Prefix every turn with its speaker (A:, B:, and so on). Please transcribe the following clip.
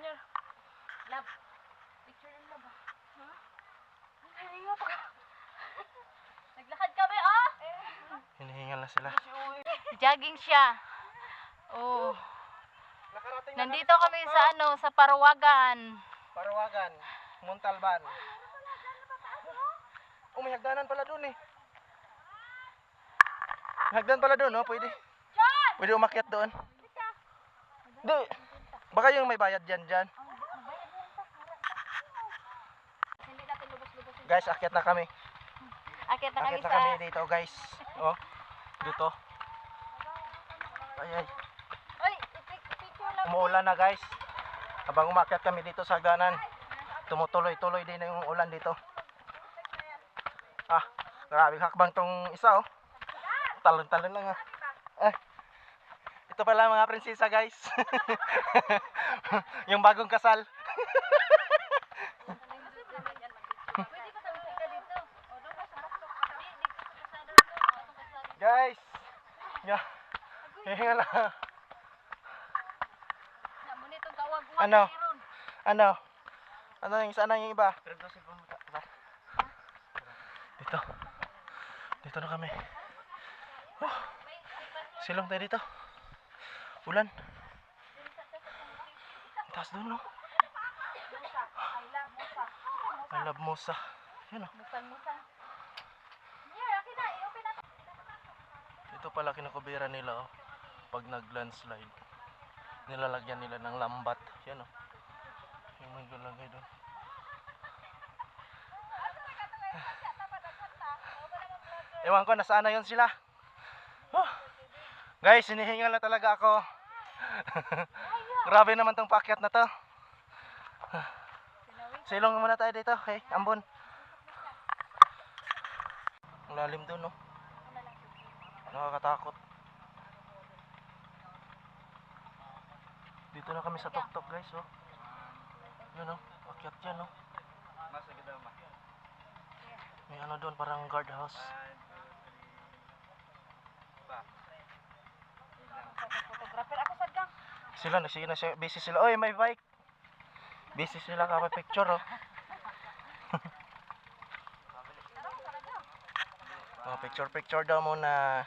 A: picture. Love. Picture ng love. Ha? Hinihingal pa ka. Naglakad kami, oh!
B: Hinihingal na sila.
A: Jogging siya. Oh. Nandito kami sa sa Parawagan.
B: Parawagan, Montalban. Oh, may hagdanan pala doon eh. May hagdan pala doon, oh, pwede. Pwede umakyat doon. Di, baka yung may bayad dyan. Guys, akyat na kami.
A: Akyat na kami
B: Akyat na kami dito, guys. Oh, dito. Ay.
A: Oy, picture lang.
B: Umuulan na, guys. Habang umakyat kami dito sa hagdanan, tumutuloy-tuloy din yung ulan dito. Ah, grabe hakbang tong isa, oh. Talon-talon lang, ah. Ito pala mga prinsesa, guys. Yung bagong kasal. Guys. Yeah. Hihinga lang. Ano? Ano yung sana yung iba? Dito na kami. Silong tayo dito. Ulan. Taas doon, no? I love Musa. Yan, no? Ito pala kinakubira nila, oh. Pag nag-landslide, nilalagyan nila ng lambat. Yan, oh. Yung may galagay doon. Ewan ko, nasaan na yun sila. Guys, hinihingal na talaga ako. Grabe naman tong paakyat na to. Silong muna tayo dito, okay? Ambon. Ang lalim doon, no? Nakakatakot. Dito na kami sa tuktok, guys, oh. Yun, oh. Akyat yan, oh. May ano doon, parang guardhouse. Sila na siya, busy sila. Oy, may bike. Busy sila ka picture, oh. Oh, picture daw muna.